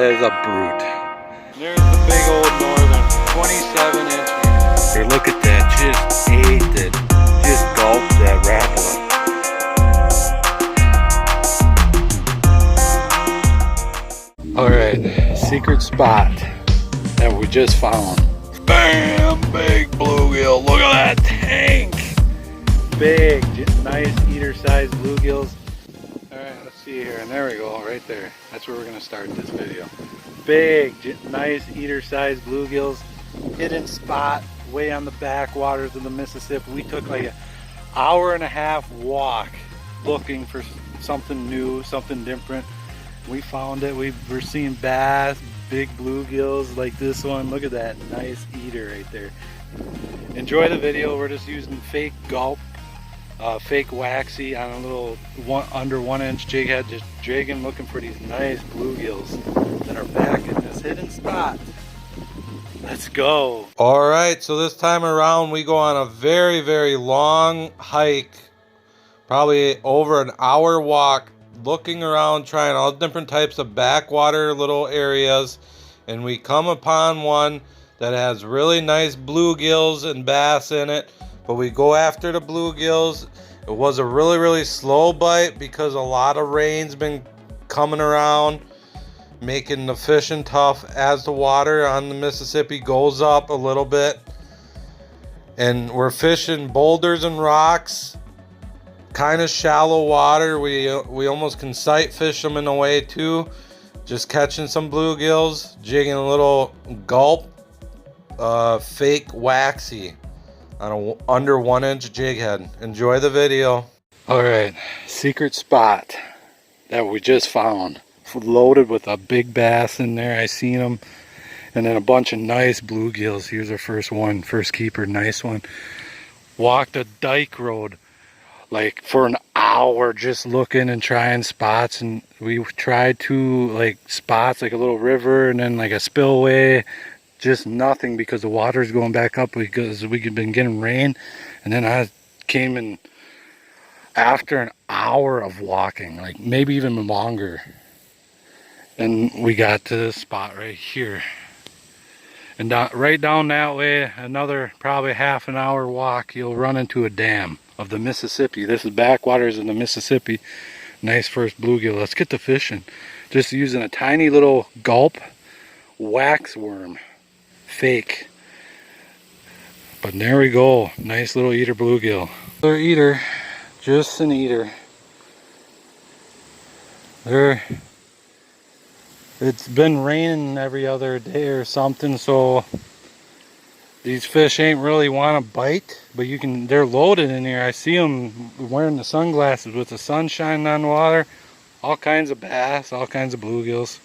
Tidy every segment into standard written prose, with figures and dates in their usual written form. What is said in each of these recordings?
is a brute. There's the big old northern, 27 inch. Here, look at that, just ate it. Just gulped that rapala. Alright, secret spot that we just found. Bam! Big bluegill. Look at that tank! Big, nice eater-sized bluegills. Alright, let's see here. And there we go, right there. That's where we're going to start this video. Big, nice eater-sized bluegills. Hidden spot way on the backwaters of the Mississippi. We took like an hour and a half walk looking for something new, something different. We found it. We were seeing bass, big bluegills like this one. Look at that nice eater right there. Enjoy the video. We're just using fake gulp, fake waxy on a little under 1 inch jig head, just jigging, looking for these nice bluegills that are back in this hidden spot. Let's go. All right, so this time around we go on a very, very long hike, probably over an hour walk, looking around, trying all different types of backwater little areas, and we come upon one that has really nice bluegills and bass in it, but we go after the bluegills. It was a really, really slow bite because a lot of rain's been coming around, making the fishing tough as the water on the Mississippi goes up a little bit. And we're fishing boulders and rocks, kind of shallow water. We almost can sight fish them in a way too. Just catching some bluegills, jigging a little gulp, fake waxy on a under 1 inch jig head. Enjoy the video. All right, secret spot that we just found, loaded with a big bass in there. I seen them, and then a bunch of nice bluegills. Here's our first one, first keeper, nice one. Walked a dike road like for an hour just looking and trying spots, and we tried two like spots, like a little river and then like a spillway, just nothing because the water's going back up because we had been getting rain. And then I came in after an hour of walking, like maybe even longer, and we got to this spot right here. And right down that way, another probably half an hour walk, you'll run into a dam of the Mississippi. This is backwaters in the Mississippi. Nice first bluegill. Let's get to fishing. Just using a tiny little gulp wax worm, fake. But there we go. Nice little eater bluegill. Another eater, just an eater. There. It's been raining every other day or something, so these fish ain't really want to bite, but they're loaded in here. I see them wearing the sunglasses with the sun shining on the water. All kinds of bass, all kinds of bluegills.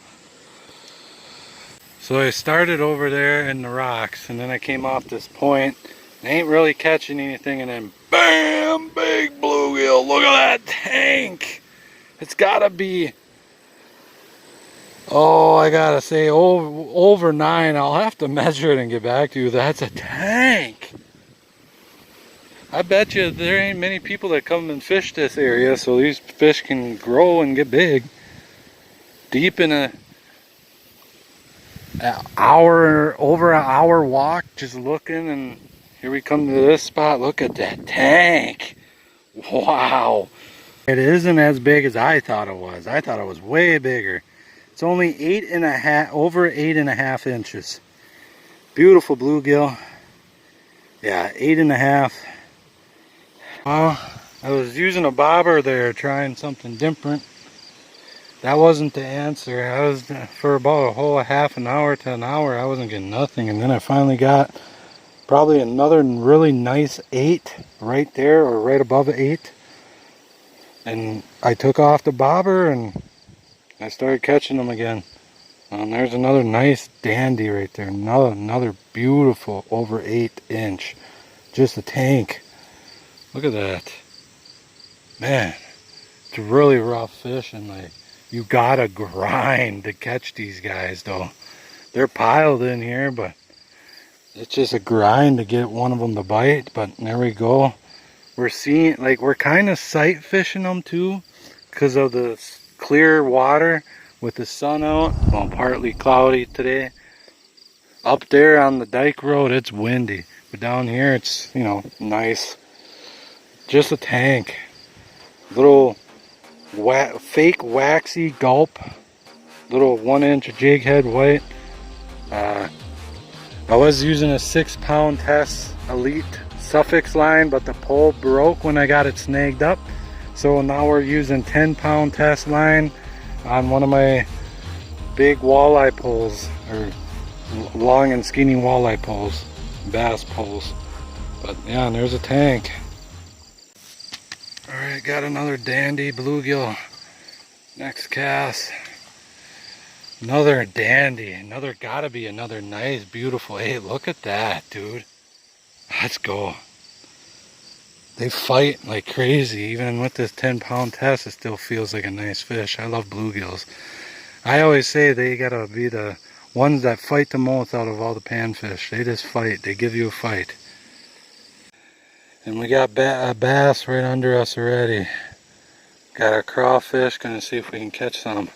So I started over there in the rocks, and then I came off this point. I ain't really catching anything, and then bam, big bluegill. Look at that tank. It's gotta be, oh, I gotta say over 9. I'll have to measure it and get back to you. That's a tank. I bet you there ain't many people that come and fish this area, so these fish can grow and get big. Deep in over an hour walk, just looking, and here we come to this spot. Look at that tank. Wow. It isn't as big as I thought it was. I thought it was way bigger. It's only over 8.5 inches. Beautiful bluegill. Yeah, 8.5. I was using a bobber there, trying something different. That wasn't the answer. I was for about a whole half an hour to an hour. I wasn't getting nothing, and then I finally got probably another really nice 8 right there, or right above 8. And I took off the bobber and I started catching them again. And there's another nice dandy right there. Another beautiful over 8 inch. Just a tank. Look at that. Man, it's really rough fishing. Like, you gotta grind to catch these guys though. They're piled in here, but it's just a grind to get one of them to bite. But there we go. We're seeing, like, we're kind of sight fishing them too because of the clear water. with the sun out. Well, partly cloudy today. Up there on the dike road, it's windy. But down here, it's, you know, nice. Just a tank. Little fake waxy gulp. Little 1-inch jig head white. I was using a 6-pound test elite sufix line, but the pole broke when I got it snagged up. So now we're using 10-pound test line on one of my big walleye poles, or long and skinny walleye poles, bass poles. But yeah, and there's a tank. Alright, got another dandy bluegill. Next cast. Another dandy. Gotta be another nice, beautiful. Hey, look at that, dude. Let's go. They fight like crazy. Even with this 10-pound test, it still feels like a nice fish. I love bluegills. I always say they gotta be the ones that fight the most out of all the panfish. They just fight. They give you a fight. And we got a bass right under us already. Got our crawfish. Gonna see if we can catch some.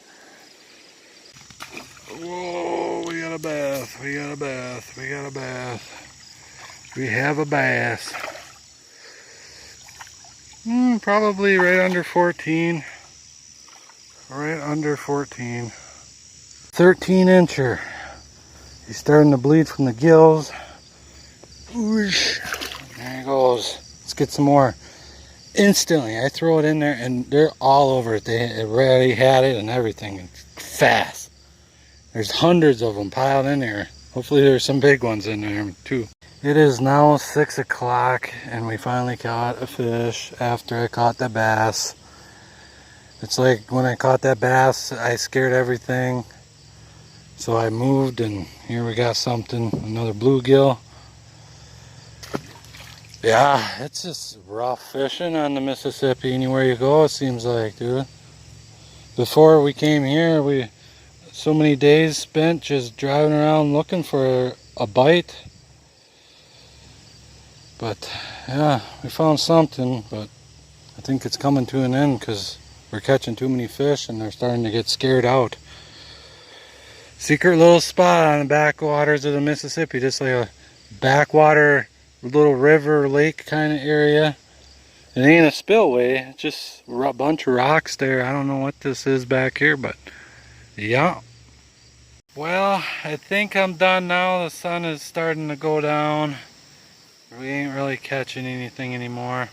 Whoa, we got a bass. We got a bass. We got a bass. We have a bass. Probably right under 14. Right under 14. 13-incher. He's starting to bleed from the gills. Whoosh. There he goes. Let's get some more. Instantly, I throw it in there and they're all over it. They already had it and everything. It's fast. There's hundreds of them piled in there. Hopefully there's some big ones in there too. It is now 6 o'clock and we finally caught a fish after I caught the bass. It's like when I caught that bass, I scared everything. So I moved and here we got something, another bluegill. Yeah, it's just rough fishing on the Mississippi anywhere you go, it seems like, dude. Before we came here, so many days spent just driving around looking for a bite. But yeah, we found something, but I think it's coming to an end because we're catching too many fish and they're starting to get scared out. Secret little spot on the backwaters of the Mississippi, just like a backwater little river lake kind of area. It ain't a spillway, it's just a bunch of rocks there. I don't know what this is back here, but yeah. Well, I think I'm done now. The sun is starting to go down. We ain't really catching anything anymore.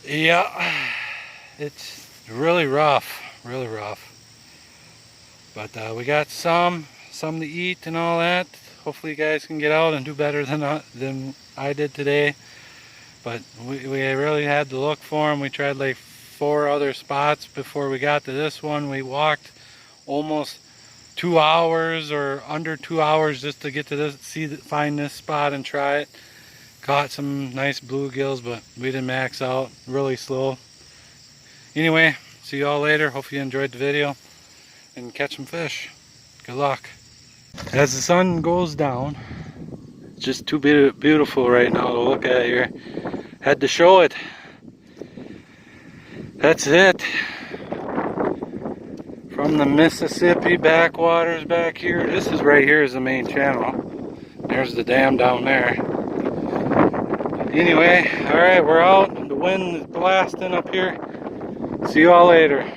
Yeah, it's really rough, really rough. But we got some to eat and all that. Hopefully you guys can get out and do better than I did today. But we really had to look for them. We tried like 4 other spots before we got to this one. We walked almost 2 hours or under 2 hours just to get to this, find this spot and try it. Caught some nice bluegills, but we didn't max out. Really slow. Anyway, see you all later. Hope you enjoyed the video and catch some fish. Good luck. As the sun goes down, it's just too beautiful right now to look at here. Had to show it. That's it. From the Mississippi backwaters back here. This is right here is the main channel. There's the dam down there. Anyway, alright, we're out. The wind is blasting up here. See you all later.